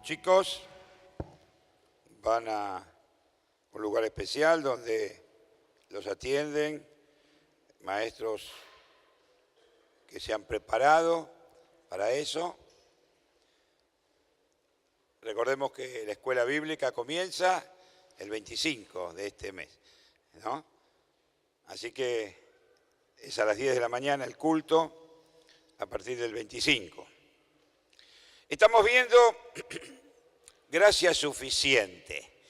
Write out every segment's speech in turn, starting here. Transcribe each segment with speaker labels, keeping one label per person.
Speaker 1: chicos van a un lugar especial donde los atienden maestros que se han preparado para eso. Recordemos que la escuela bíblica comienza el 25 de este mes, ¿no? Así que es a las 10 de la mañana el culto a partir del 25. Estamos viendo gracia suficiente.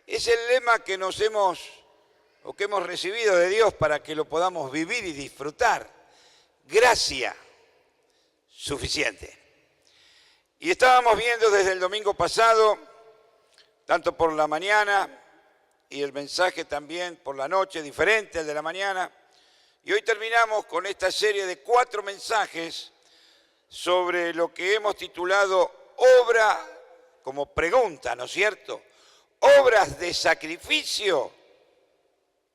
Speaker 1: Es el lema que hemos recibido de Dios para que lo podamos vivir y disfrutar. Gracia suficiente. Y estábamos viendo desde el domingo pasado, tanto por la mañana y el mensaje también por la noche, diferente al de la mañana. Y hoy terminamos con esta serie de 4 mensajes sobre lo que hemos titulado obra, como pregunta, ¿no es cierto? ¿Obras de sacrificio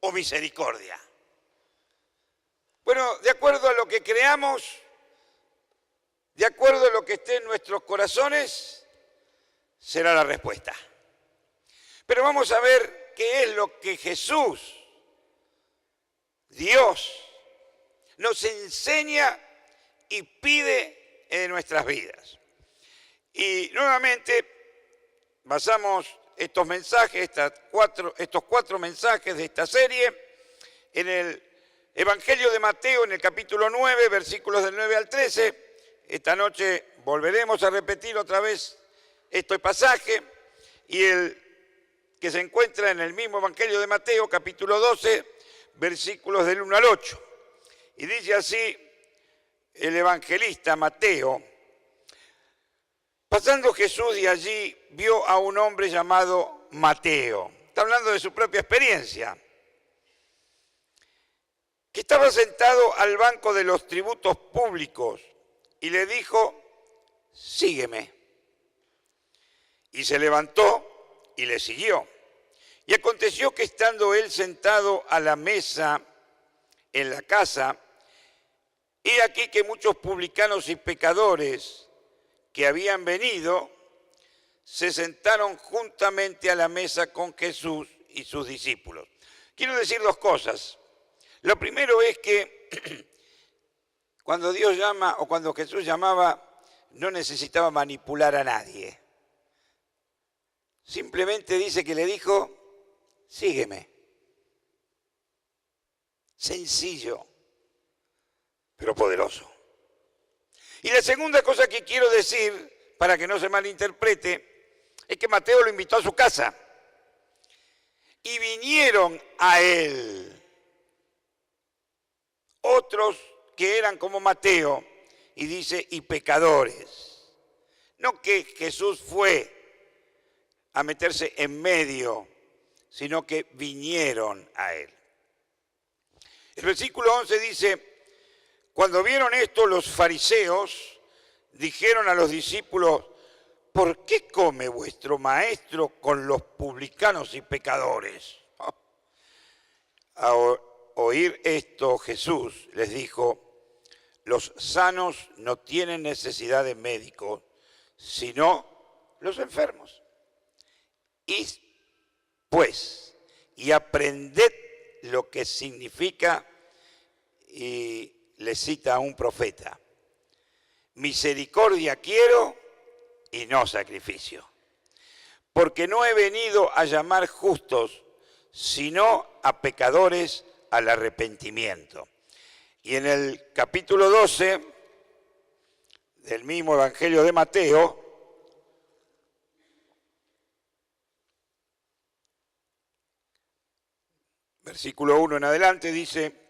Speaker 1: o misericordia? Bueno, de acuerdo a lo que creamos, de acuerdo a lo que esté en nuestros corazones, será la respuesta. Pero vamos a ver qué es lo que Jesús, Dios, nos enseña y pide en nuestras vidas. Y nuevamente basamos estos mensajes, estos 4 mensajes de esta serie en el Evangelio de Mateo, en el capítulo 9, versículos del 9 al 13. Esta noche volveremos a repetir otra vez este pasaje y el que se encuentra en el mismo Evangelio de Mateo, capítulo 12, versículos del 1 al 8. Y dice así el evangelista Mateo: pasando Jesús de allí, vio a un hombre llamado Mateo. Está hablando de su propia experiencia. Que estaba sentado al banco de los tributos públicos y le dijo: sígueme. Y se levantó y le siguió. Y aconteció que estando él sentado a la mesa en la casa, he aquí que muchos publicanos y pecadores que habían venido se sentaron juntamente a la mesa con Jesús y sus discípulos. Quiero decir 2 cosas. Lo primero es que cuando Dios llama o cuando Jesús llamaba, no necesitaba manipular a nadie. Simplemente dice que le dijo: sígueme. Sencillo, pero poderoso. Y la segunda cosa que quiero decir, para que no se malinterprete, es que Mateo lo invitó a su casa. Y vinieron a él otros que eran como Mateo, y dice, y pecadores. No que Jesús fue a meterse en medio, sino que vinieron a él. El versículo 11 dice: cuando vieron esto, los fariseos dijeron a los discípulos: ¿por qué come vuestro maestro con los publicanos y pecadores? A oír esto, Jesús les dijo: los sanos no tienen necesidad de médicos, sino los enfermos. Id pues y aprended lo que significa, y le cita a un profeta: misericordia quiero y no sacrificio, porque no he venido a llamar justos, sino a pecadores al arrepentimiento. Y en el capítulo 12 del mismo Evangelio de Mateo, versículo 1 en adelante, dice: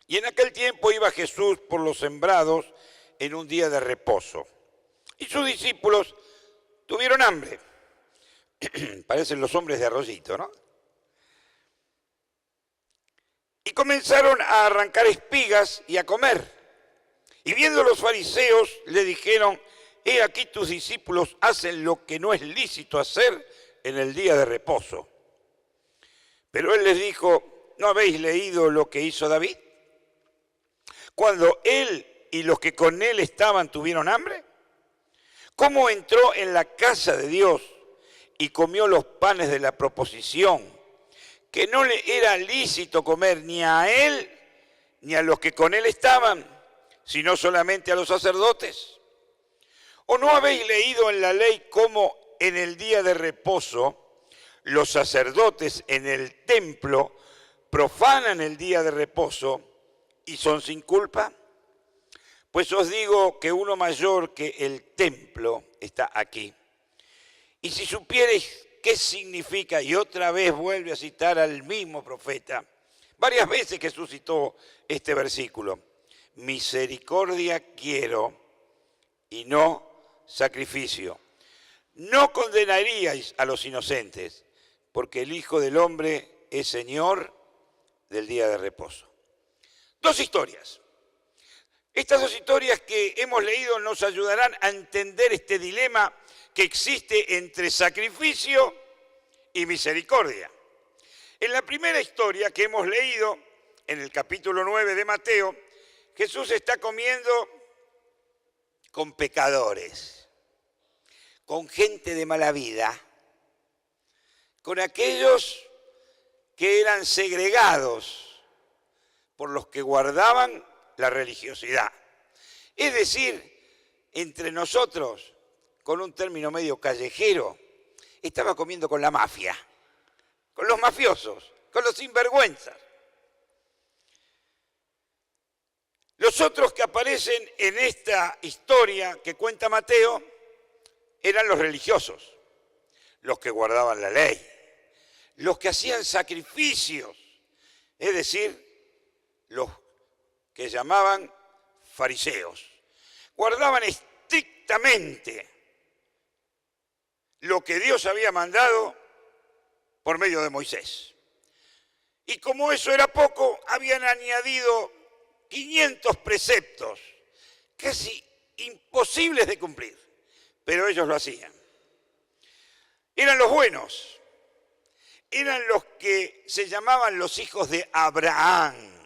Speaker 1: y en aquel tiempo iba Jesús por los sembrados en un día de reposo, y sus discípulos tuvieron hambre. Parecen los hombres de Arroyito, ¿no? Y comenzaron a arrancar espigas y a comer. Y viendo los fariseos, le dijeron: he aquí tus discípulos hacen lo que no es lícito hacer en el día de reposo. Pero él les dijo: ¿no habéis leído lo que hizo David? Cuando él y los que con él estaban tuvieron hambre, cómo entró en la casa de Dios y comió los panes de la proposición, que no le era lícito comer ni a él ni a los que con él estaban, sino solamente a los sacerdotes? ¿O no habéis leído en la ley cómo en el día de reposo los sacerdotes en el templo profanan el día de reposo y son sin culpa? Pues os digo que uno mayor que el templo está aquí. Y si supierais qué significa, y otra vez vuelve a citar al mismo profeta, varias veces Jesús citó este versículo: misericordia quiero y no sacrificio. No condenaríais a los inocentes, porque el Hijo del Hombre es Señor del día de reposo. Dos historias. Estas dos historias que hemos leído nos ayudarán a entender este dilema que existe entre sacrificio y misericordia. En la primera historia que hemos leído, en el capítulo 9 de Mateo, Jesús está comiendo con pecadores, con gente de mala vida, con aquellos que eran segregados por los que guardaban la religiosidad. Es decir, entre nosotros, con un término medio callejero, estaba comiendo con la mafia, con los mafiosos, con los sinvergüenzas. Los otros que aparecen en esta historia que cuenta Mateo eran los religiosos, los que guardaban la ley, los que hacían sacrificios, es decir, los que llamaban fariseos. Guardaban estrictamente lo que Dios había mandado por medio de Moisés. Y como eso era poco, habían añadido 500 preceptos, casi imposibles de cumplir, pero ellos lo hacían. Eran los buenos, eran los que se llamaban los hijos de Abraham,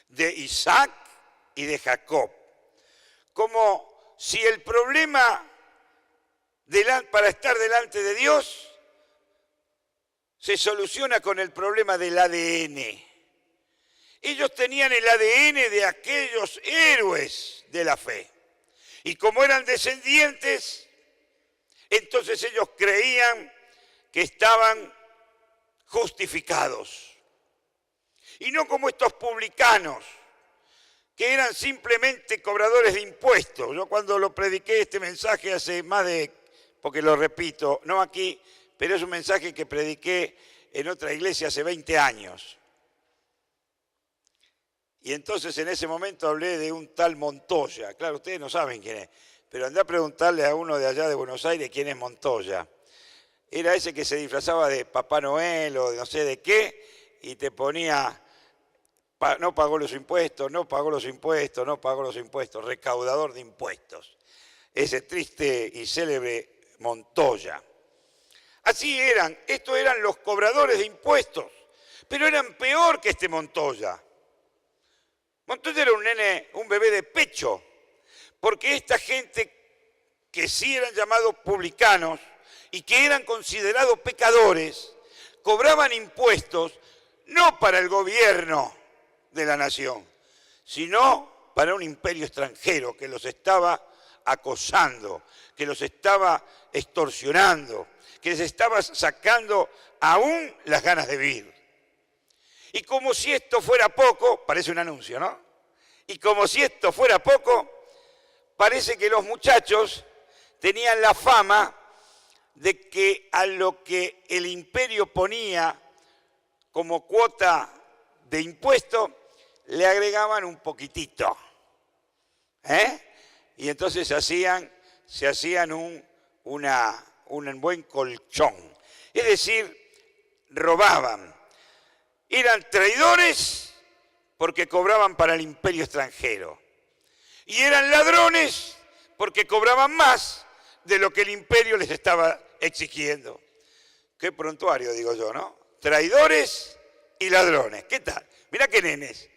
Speaker 1: de Isaac y de Jacob. Como si el problema para estar delante de Dios se soluciona con el problema del ADN. Ellos tenían el ADN de aquellos héroes de la fe. Y como eran descendientes, entonces ellos creían que estaban justificados. Y no como estos publicanos, que eran simplemente cobradores de impuestos. Yo cuando lo prediqué este mensaje hace más de, porque lo repito, no aquí, pero es un mensaje que prediqué en otra iglesia hace 20 años. Y entonces en ese momento hablé de un tal Montoya. Claro, ustedes no saben quién es, pero andá a preguntarle a uno de allá de Buenos Aires quién es Montoya. Era ese que se disfrazaba de Papá Noel o de no sé de qué y te ponía, no pagó los impuestos, no pagó los impuestos, no pagó los impuestos, recaudador de impuestos. Ese triste y célebre Montoya. Así eran, estos eran los cobradores de impuestos, pero eran peor que este Montoya. Montoya era un nene, un bebé de pecho, porque esta gente que sí eran llamados publicanos y que eran considerados pecadores, cobraban impuestos no para el gobierno de la nación, sino para un imperio extranjero que los estaba acosando, que los estaba extorsionando, que les estaba sacando aún las ganas de vivir. Y como si esto fuera poco, parece un anuncio, ¿no? Y como si esto fuera poco, parece que los muchachos tenían la fama de que a lo que el imperio ponía como cuota de impuesto, le agregaban un poquitito. Y entonces se hacían un buen colchón. Es decir, robaban. Eran traidores porque cobraban para el imperio extranjero. Y eran ladrones porque cobraban más de lo que el imperio les estaba exigiendo. Qué prontuario, digo yo, ¿no? Traidores y ladrones. ¿Qué tal? Mirá qué nenes.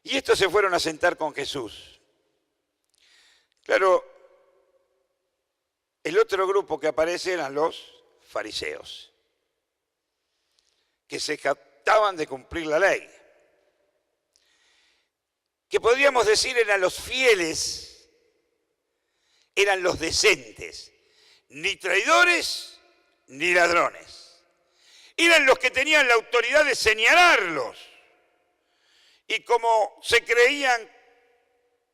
Speaker 1: Y estos se fueron a sentar con Jesús. Claro, El otro grupo que aparece eran los fariseos, que se jactaban de cumplir la ley, que podríamos decir eran los fieles, eran los decentes, ni traidores ni ladrones. Eran los que tenían la autoridad de señalarlos. Y como se creían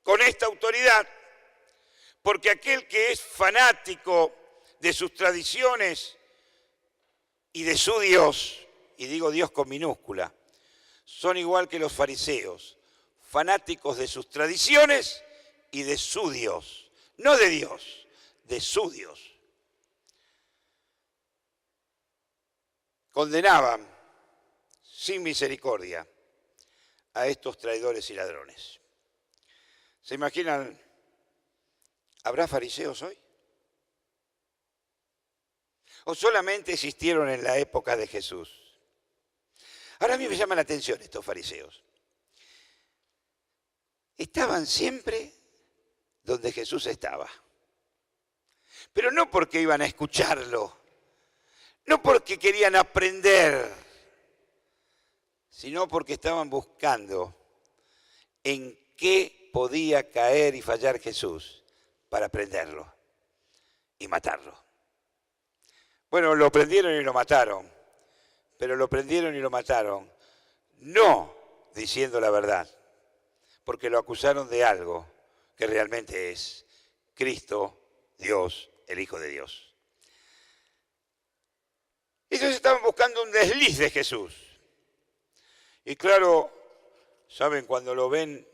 Speaker 1: con esta autoridad, porque aquel que es fanático de sus tradiciones y de su Dios, y digo Dios con minúscula, son igual que los fariseos, fanáticos de sus tradiciones y de su Dios, no de Dios, de su Dios. Condenaban sin misericordia a estos traidores y ladrones. ¿Se imaginan? ¿Habrá fariseos hoy? ¿O solamente existieron en la época de Jesús? Ahora a mí me llama la atención estos fariseos. Estaban siempre donde Jesús estaba. Pero no porque iban a escucharlo, no porque querían aprender, sino porque estaban buscando en qué podía caer y fallar Jesús para prenderlo y matarlo. Bueno, lo prendieron y lo mataron, pero lo prendieron y lo mataron no diciendo la verdad, porque lo acusaron de algo que realmente es Cristo, Dios, el Hijo de Dios. Ellos estaban buscando un desliz de Jesús. Y claro, ¿saben? Cuando lo ven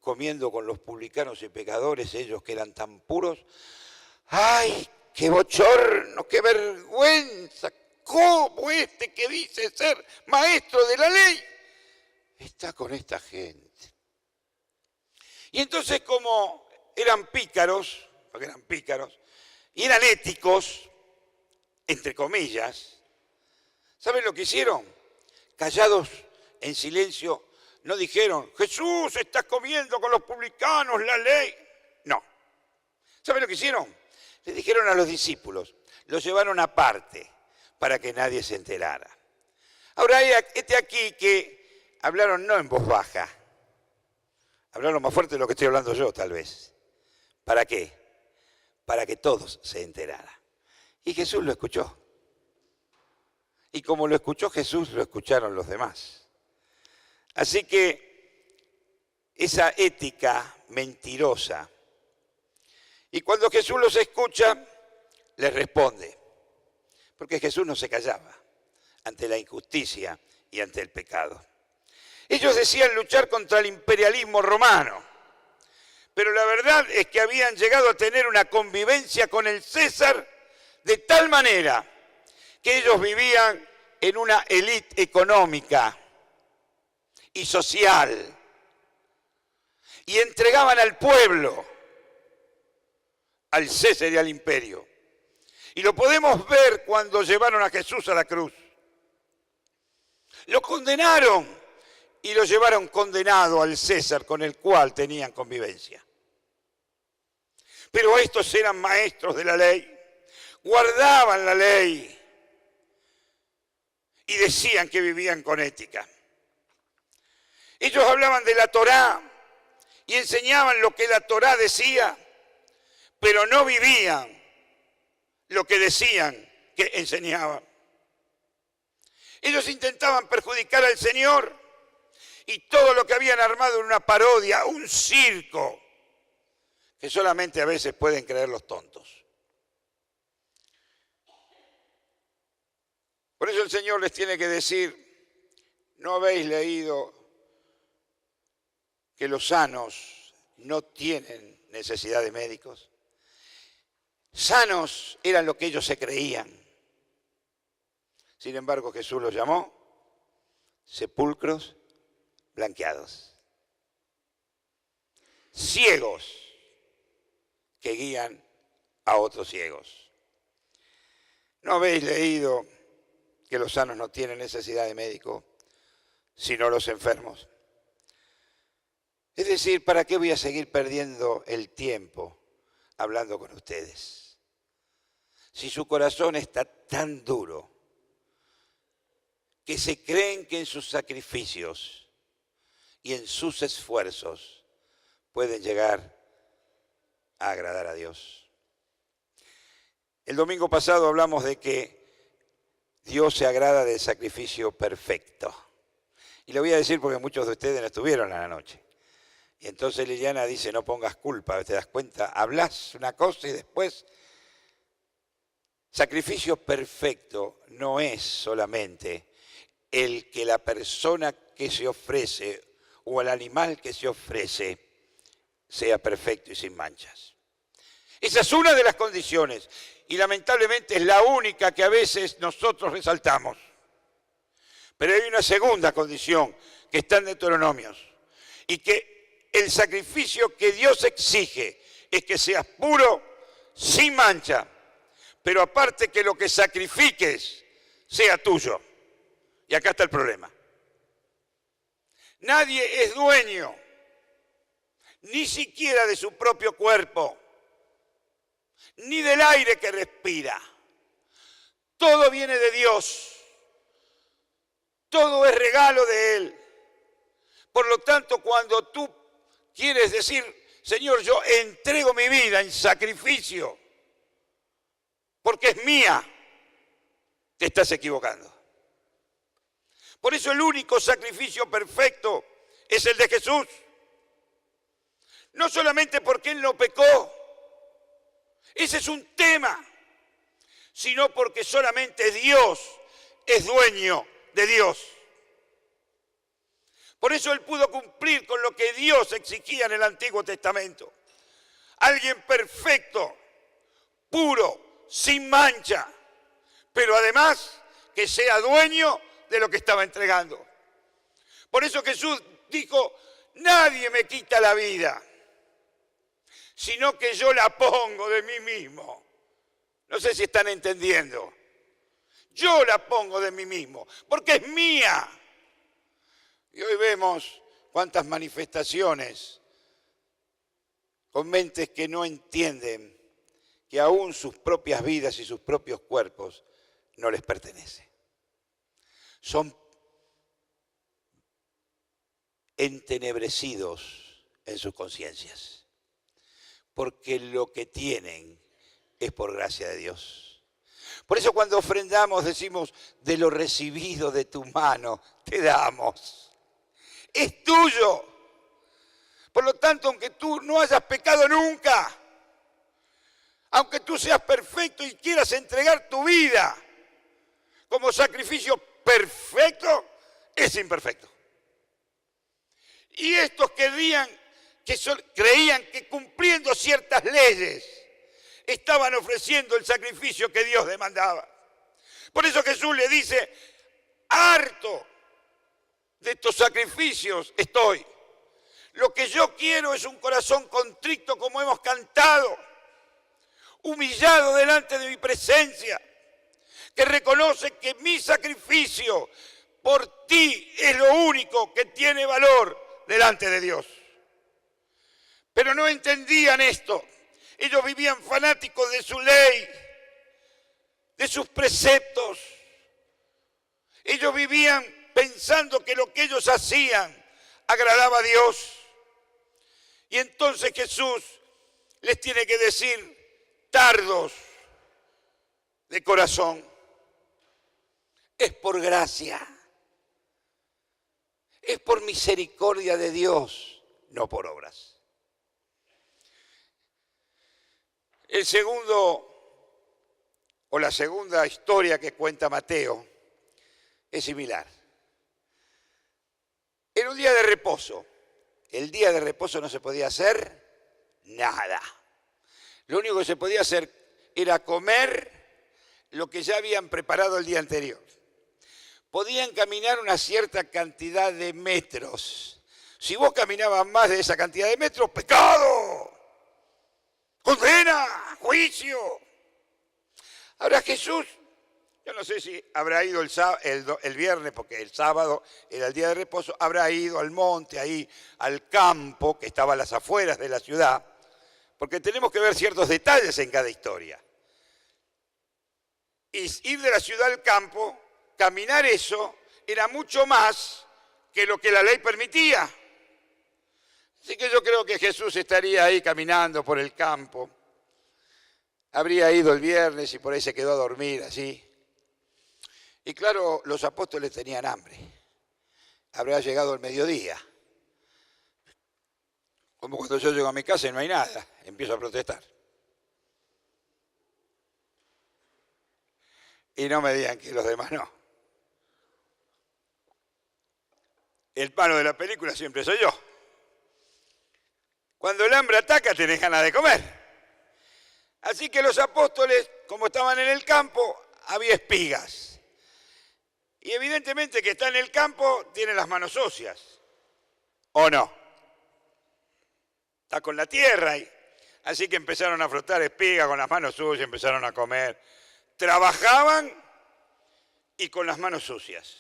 Speaker 1: comiendo con los publicanos y pecadores, ellos que eran tan puros, ¡ay, qué bochorno, qué vergüenza! ¿Cómo este que dice ser maestro de la ley está con esta gente? Y entonces, como eran pícaros, porque eran pícaros, y eran éticos, entre comillas, ¿saben lo que hicieron? Callados, en silencio, no dijeron, Jesús está comiendo con los publicanos la ley. No. ¿Saben lo que hicieron? Le dijeron a los discípulos, los llevaron aparte para que nadie se enterara. Ahora, este aquí que hablaron no en voz baja, hablaron más fuerte de lo que estoy hablando yo, tal vez. ¿Para qué? Para que todos se enteraran. Y Jesús lo escuchó. Y como lo escuchó Jesús, lo escucharon los demás. Así que esa ética mentirosa. Y cuando Jesús los escucha, les responde. Porque Jesús no se callaba ante la injusticia y ante el pecado. Ellos decían luchar contra el imperialismo romano. Pero la verdad es que habían llegado a tener una convivencia con el César de tal manera que ellos vivían en una élite económica y social y entregaban al pueblo, al César y al imperio. Y lo podemos ver cuando llevaron a Jesús a la cruz. Lo condenaron y lo llevaron condenado al César con el cual tenían convivencia. Pero estos eran maestros de la ley, guardaban la ley y decían que vivían con ética. Ellos hablaban de la Torá y enseñaban lo que la Torá decía, pero no vivían lo que decían que enseñaban. Ellos intentaban perjudicar al Señor y todo lo que habían armado en una parodia, un circo, que solamente a veces pueden creer los tontos. Por eso el Señor les tiene que decir, ¿no habéis leído que los sanos no tienen necesidad de médicos? Sanos eran lo que ellos se creían. Sin embargo, Jesús los llamó sepulcros blanqueados. Ciegos que guían a otros ciegos. ¿No habéis leído que los sanos no tienen necesidad de médico, sino los enfermos? Es decir, ¿para qué voy a seguir perdiendo el tiempo hablando con ustedes? si su corazón está tan duro que se creen que en sus sacrificios y en sus esfuerzos pueden llegar a agradar a Dios. El domingo pasado hablamos de que Dios se agrada del sacrificio perfecto. Y lo voy a decir porque muchos de ustedes no estuvieron a la noche. Y entonces Liliana dice, no pongas culpa, ¿te das cuenta? Hablas una cosa y después... Sacrificio perfecto no es solamente el que la persona que se ofrece o el animal que se ofrece sea perfecto y sin manchas. Esa es una de las condiciones y lamentablemente es la única que a veces nosotros resaltamos. Pero hay una segunda condición que está en Deuteronomios y que el sacrificio que Dios exige es que seas puro, sin mancha, pero aparte que lo que sacrifiques sea tuyo. Y acá está el problema. Nadie es dueño, ni siquiera de su propio cuerpo, ni del aire que respira. Todo viene de Dios. Todo es regalo de Él. Por lo tanto, cuando tú quieres decir, Señor, yo entrego mi vida en sacrificio, porque es mía, te estás equivocando. Por eso el único sacrificio perfecto es el de Jesús. No solamente porque Él no pecó, ese es un tema, sino porque solamente Dios es dueño de Dios. Por eso Él pudo cumplir con lo que Dios exigía en el Antiguo Testamento. Alguien perfecto, puro, sin mancha, pero además que sea dueño de lo que estaba entregando. Por eso Jesús dijo, nadie me quita la vida, sino que yo la pongo de mí mismo. No sé si están entendiendo. Yo la pongo de mí mismo, porque es mía. Y hoy vemos cuántas manifestaciones con mentes que no entienden que aún sus propias vidas y sus propios cuerpos no les pertenecen. Son entenebrecidos en sus conciencias, porque lo que tienen es por gracia de Dios. Por eso cuando ofrendamos decimos, de lo recibido de tu mano te damos. Es tuyo. Por lo tanto, aunque tú no hayas pecado nunca, aunque tú seas perfecto y quieras entregar tu vida como sacrificio perfecto, es imperfecto. Y estos creían que cumpliendo ciertas leyes estaban ofreciendo el sacrificio que Dios demandaba. Por eso Jesús le dice, harto de estos sacrificios estoy. Lo que yo quiero es un corazón contrito como hemos cantado, humillado delante de mi presencia, que reconoce que mi sacrificio por ti es lo único que tiene valor delante de Dios. Pero no entendían esto. Ellos vivían fanáticos de su ley, de sus preceptos. Ellos vivían pensando que lo que ellos hacían agradaba a Dios. Y entonces Jesús les tiene que decir, tardos de corazón, es por gracia, es por misericordia de Dios, no por obras. El segundo, o la segunda historia que cuenta Mateo, es similar. Era un día de reposo. El día de reposo no se podía hacer nada. Lo único que se podía hacer era comer lo que ya habían preparado el día anterior. Podían caminar una cierta cantidad de metros. Si vos caminabas más de esa cantidad de metros, ¡pecado! ¡Condena! ¡Juicio! Ahora Jesús, yo no sé si habrá ido el viernes, porque el sábado era el día de reposo, habrá ido al monte, ahí al campo que estaba a las afueras de la ciudad, porque tenemos que ver ciertos detalles en cada historia. ir de la ciudad al campo, caminar eso, era mucho más que lo que la ley permitía. Así que yo creo que Jesús estaría ahí caminando por el campo. Habría ido el viernes y por ahí se quedó a dormir así. Y claro, los apóstoles tenían hambre. Habría llegado el mediodía. Como cuando yo llego a mi casa y no hay nada, empiezo a protestar. Y no me digan que los demás no. El malo de la película siempre soy yo. Cuando el hambre ataca, tenés ganas de comer. Así que los apóstoles, como estaban en el campo, había espigas. Y evidentemente que está en el campo, tiene las manos sucias. ¿O no? Está con la tierra ahí. Así que empezaron a frotar espigas con las manos sucias, empezaron a comer. Trabajaban y con las manos sucias.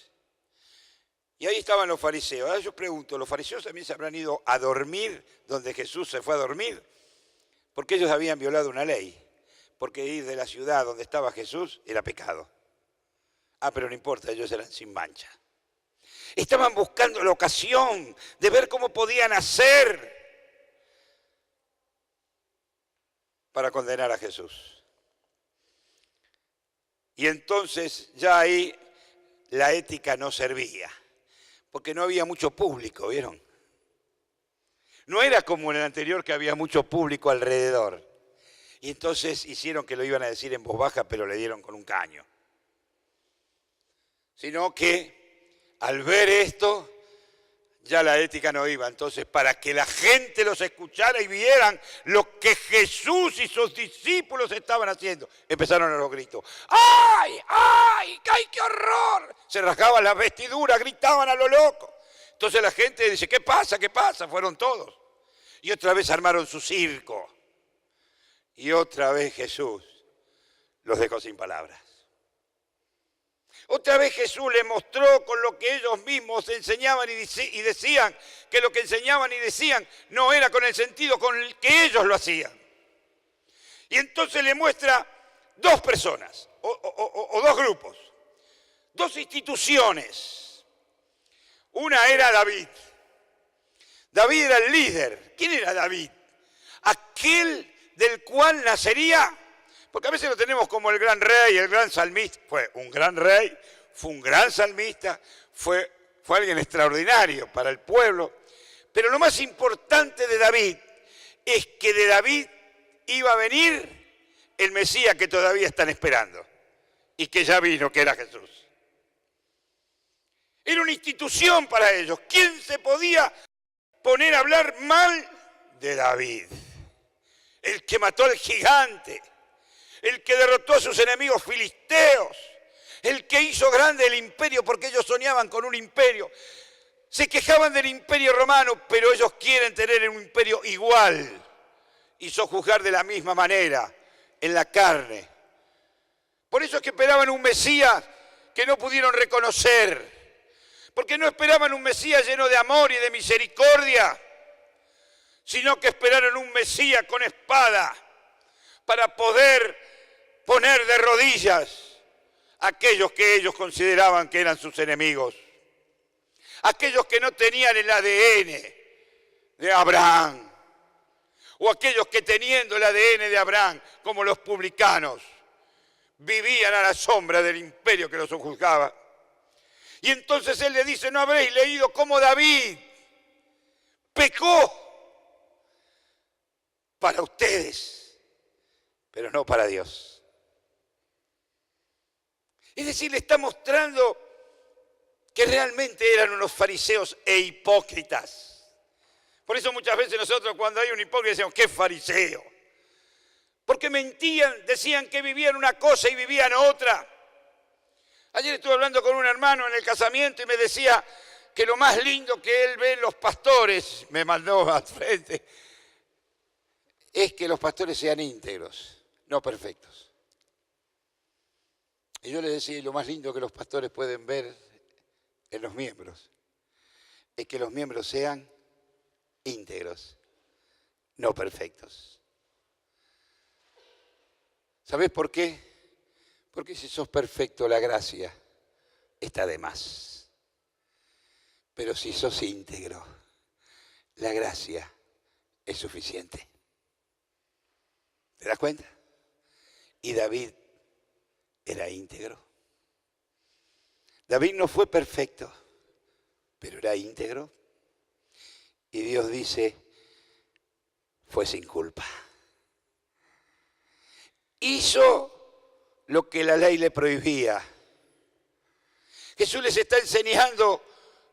Speaker 1: Y ahí estaban los fariseos. Ahora yo pregunto, ¿los fariseos también se habrán ido a dormir donde Jesús se fue a dormir? Porque ellos habían violado una ley. Porque ir de la ciudad donde estaba Jesús era pecado. Ah, pero no importa, ellos eran sin mancha. Estaban buscando la ocasión de ver cómo podían hacer para condenar a Jesús. Y entonces ya ahí la ética no servía. Porque no había mucho público, ¿vieron? No era como en el anterior que había mucho público alrededor. Y entonces hicieron que lo iban a decir en voz baja, pero le dieron con un caño. Sino que al ver esto, ya la ética no iba. Entonces, para que la gente los escuchara y vieran lo que Jesús y sus discípulos estaban haciendo, empezaron a los gritos. ¡Ay, ay, ay, qué horror! Se rasgaban las vestiduras, gritaban a lo loco. Entonces la gente dice, ¿qué pasa? ¿Qué pasa? Fueron todos. Y otra vez armaron su circo. Y otra vez Jesús los dejó sin palabras. Otra vez Jesús les mostró con lo que ellos mismos enseñaban y decían, que lo que enseñaban y decían no era con el sentido con el que ellos lo hacían. Y entonces le muestra dos personas, o dos grupos, dos instituciones. Una era David. David era el líder. ¿Quién era David? Aquel del cual nacería. Porque a veces lo tenemos como el gran rey, el gran salmista. Fue un gran rey, fue un gran salmista, fue alguien extraordinario para el pueblo. Pero lo más importante de David es que de David iba a venir el Mesías que todavía están esperando y que ya vino, que era Jesús. Era una institución para ellos. ¿Quién se podía poner a hablar mal de David? El que mató al gigante. El que derrotó a sus enemigos filisteos, el que hizo grande el imperio porque ellos soñaban con un imperio. Se quejaban del imperio romano, pero ellos quieren tener un imperio igual y sojuzgar de la misma manera, en la carne. Por eso es que esperaban un Mesías que no pudieron reconocer, porque no esperaban un Mesías lleno de amor y de misericordia, sino que esperaron un Mesías con espada para poder poner de rodillas a aquellos que ellos consideraban que eran sus enemigos. Aquellos que no tenían el ADN de Abraham. O aquellos que teniendo el ADN de Abraham, como los publicanos, vivían a la sombra del imperio que los sojuzgaba. Y entonces él le dice, ¿no habréis leído cómo David pecó para ustedes, pero no para Dios? Es decir, le está mostrando que realmente eran unos fariseos e hipócritas. Por eso muchas veces nosotros cuando hay un hipócrita decimos, ¡qué fariseo! Porque mentían, decían que vivían una cosa y vivían otra. Ayer estuve hablando con un hermano en el casamiento y me decía que lo más lindo que él ve en los pastores, me mandó al frente, es que los pastores sean íntegros, no perfectos. Y yo les decía, lo más lindo que los pastores pueden ver en los miembros es que los miembros sean íntegros, no perfectos. ¿Sabés por qué? Porque si sos perfecto, la gracia está de más. Pero si sos íntegro, la gracia es suficiente. ¿Te das cuenta? Y David era íntegro. David no fue perfecto, pero era íntegro. Y Dios dice, fue sin culpa. Hizo lo que la ley le prohibía. Jesús les está enseñando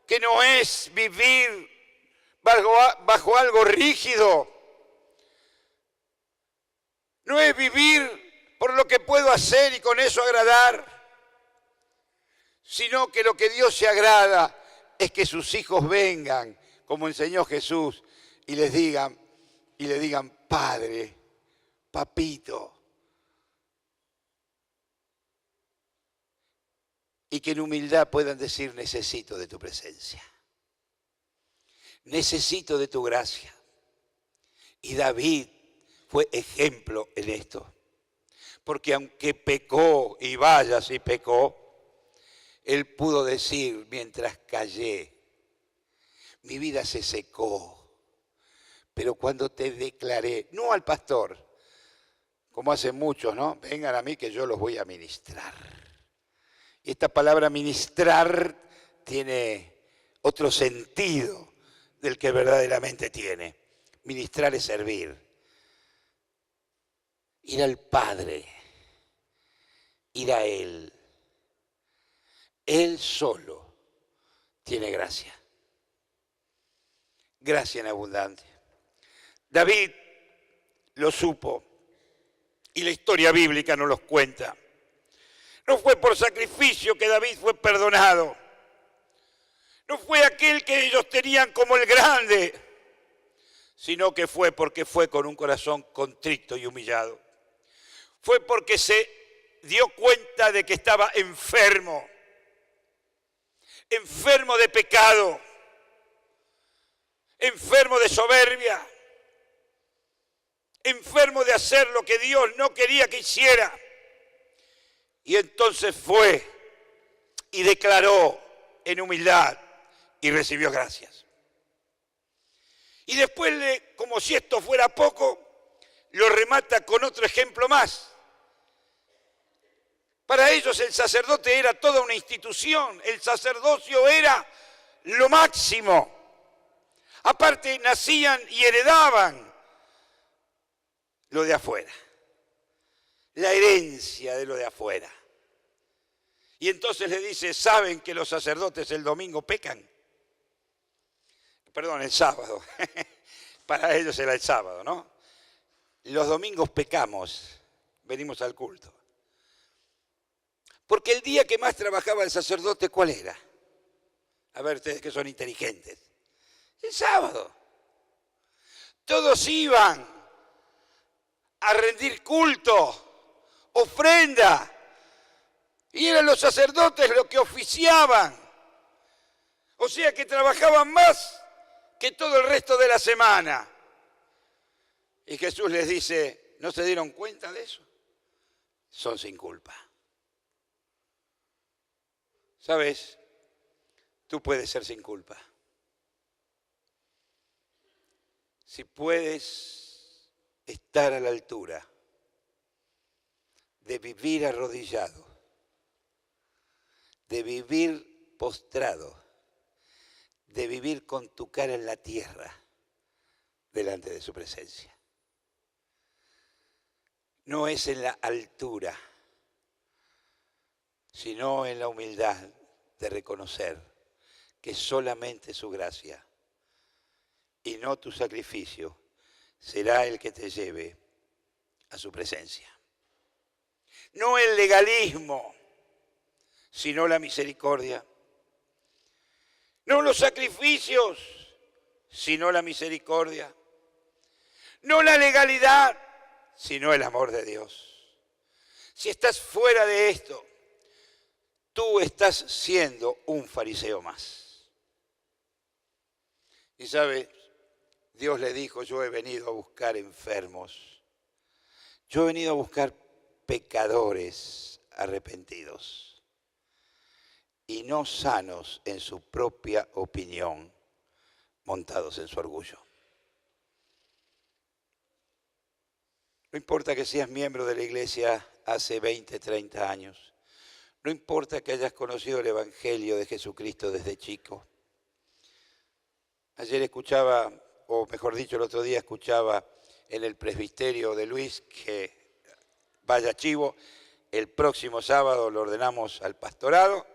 Speaker 1: que no es vivir bajo algo rígido. No es vivir por lo que puedo hacer y con eso agradar, sino que lo que Dios se agrada es que sus hijos vengan, como enseñó Jesús, y le digan, Padre, Papito. Y que en humildad puedan decir, necesito de tu presencia. Necesito de tu gracia. Y David fue ejemplo en esto. Porque aunque pecó, y vaya si pecó, él pudo decir, mientras callé, mi vida se secó. Pero cuando te declaré, no al pastor, como hacen muchos, ¿no? Vengan a mí que yo los voy a ministrar. Y esta palabra ministrar tiene otro sentido del que verdaderamente tiene. Ministrar es servir. Ir al Padre, ir a Él. Él solo tiene gracia. Gracia en abundante. David lo supo y la historia bíblica nos los cuenta. No fue por sacrificio que David fue perdonado. No fue aquel que ellos tenían como el grande, sino que fue porque fue con un corazón contrito y humillado. Fue porque se dio cuenta de que estaba enfermo, enfermo de pecado, enfermo de soberbia, enfermo de hacer lo que Dios no quería que hiciera. Y entonces fue y declaró en humildad y recibió gracias. Y después, como si esto fuera poco, lo remata con otro ejemplo más. Para ellos el sacerdote era toda una institución, el sacerdocio era lo máximo. Aparte nacían y heredaban lo de afuera, la herencia de lo de afuera. Y entonces le dice, ¿saben que los sacerdotes el domingo pecan? Perdón, el sábado. Para ellos era el sábado, ¿no? Los domingos pecamos, venimos al culto. Porque el día que más trabajaba el sacerdote, ¿cuál era? A ver, ustedes que son inteligentes. El sábado. Todos iban a rendir culto, ofrenda. Y eran los sacerdotes los que oficiaban. O sea que trabajaban más que todo el resto de la semana. Y Jesús les dice, ¿no se dieron cuenta de eso? Son sin culpa. ¿Sabes? Tú puedes ser sin culpa. Si puedes estar a la altura de vivir arrodillado, de vivir postrado, de vivir con tu cara en la tierra delante de su presencia. No es en la altura, sino en la humildad de reconocer que solamente su gracia y no tu sacrificio será el que te lleve a su presencia. No el legalismo, sino la misericordia. No los sacrificios, sino la misericordia. No la legalidad, sino el amor de Dios. Si estás fuera de esto, tú estás siendo un fariseo más. Y sabes, Dios le dijo, yo he venido a buscar enfermos. Yo he venido a buscar pecadores arrepentidos y no sanos en su propia opinión, montados en su orgullo. No importa que seas miembro de la iglesia hace 20, 30 años. No importa que hayas conocido el Evangelio de Jesucristo desde chico. Ayer escuchaba, o mejor dicho, el otro día escuchaba en el presbiterio de Luis que, vaya chivo, el próximo sábado lo ordenamos al pastorado,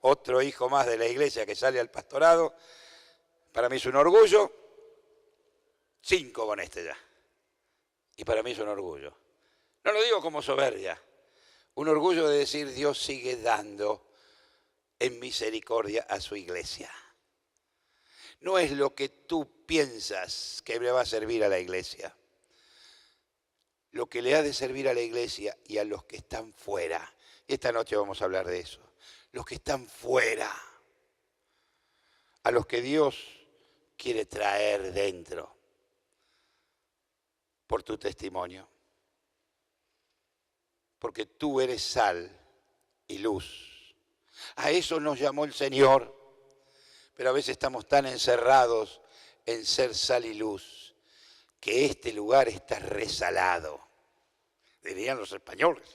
Speaker 1: otro hijo más de la iglesia que sale al pastorado. Para mí es un orgullo, 5 con este ya. Y para mí es un orgullo. No lo digo como soberbia, un orgullo de decir Dios sigue dando en misericordia a su iglesia. No es lo que tú piensas que le va a servir a la iglesia. Lo que le ha de servir a la iglesia y a los que están fuera. Y esta noche vamos a hablar de eso. Los que están fuera. A los que Dios quiere traer dentro. Por tu testimonio. Porque tú eres sal y luz. A eso nos llamó el Señor. Pero a veces estamos tan encerrados en ser sal y luz que este lugar está resalado. Dirían los españoles,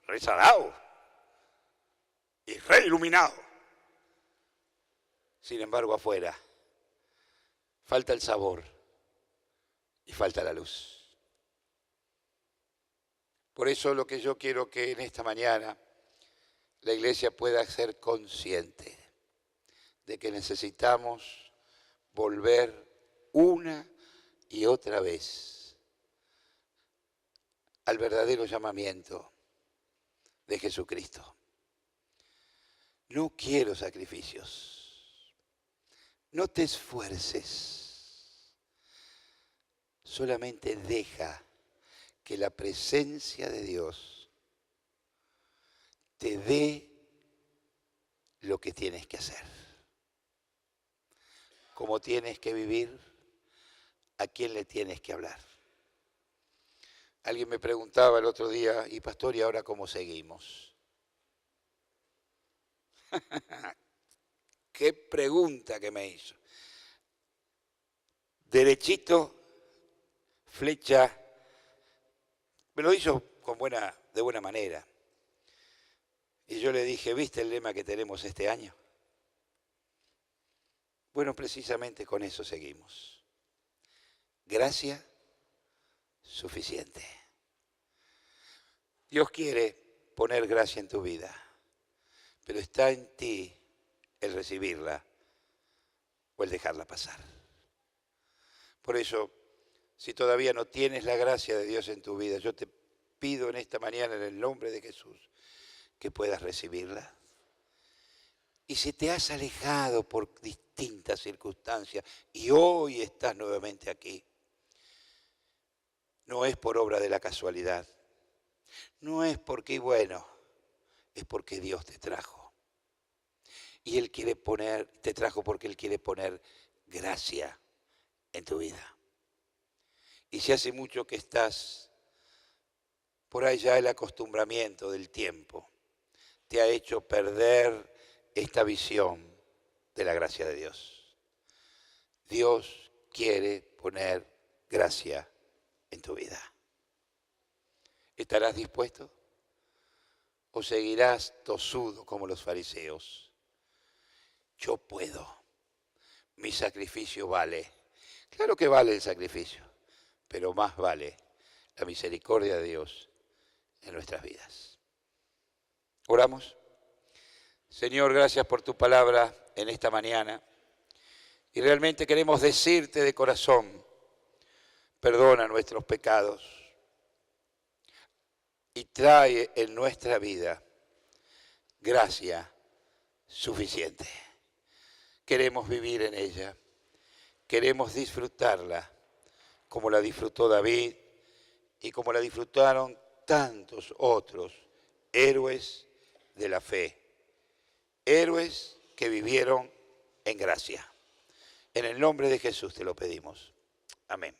Speaker 1: resalado y reiluminado. Sin embargo, afuera falta el sabor y falta la luz. Por eso lo que yo quiero que en esta mañana la iglesia pueda ser consciente de que necesitamos volver una y otra vez al verdadero llamamiento de Jesucristo. No quiero sacrificios. No te esfuerces. Solamente deja que la presencia de Dios te dé lo que tienes que hacer. Cómo tienes que vivir, a quién le tienes que hablar. Alguien me preguntaba el otro día, y pastor, ¿y ahora cómo seguimos? Qué pregunta que me hizo. Derechito, flecha, me lo hizo de buena manera. Y yo le dije, ¿viste el lema que tenemos este año? Bueno, precisamente con eso seguimos. Gracia suficiente. Dios quiere poner gracia en tu vida, pero está en ti el recibirla o el dejarla pasar. Por eso, si todavía no tienes la gracia de Dios en tu vida, yo te pido en esta mañana en el nombre de Jesús que puedas recibirla. Y si te has alejado por distintas circunstancias y hoy estás nuevamente aquí, no es por obra de la casualidad, no es porque, bueno, es porque Dios te trajo. Y Él te trajo porque Él quiere poner gracia en tu vida. Y si hace mucho que estás por ahí, ya el acostumbramiento del tiempo te ha hecho perder esta visión de la gracia de Dios. Dios quiere poner gracia en tu vida. ¿Estarás dispuesto? ¿O seguirás tosudo como los fariseos? Yo puedo. Mi sacrificio vale. Claro que vale el sacrificio, pero más vale la misericordia de Dios en nuestras vidas. Oramos. Señor, gracias por tu palabra en esta mañana. Y realmente queremos decirte de corazón, perdona nuestros pecados y trae en nuestra vida gracia suficiente. Queremos vivir en ella, queremos disfrutarla como la disfrutó David y como la disfrutaron tantos otros héroes de la fe, héroes que vivieron en gracia. En el nombre de Jesús te lo pedimos. Amén.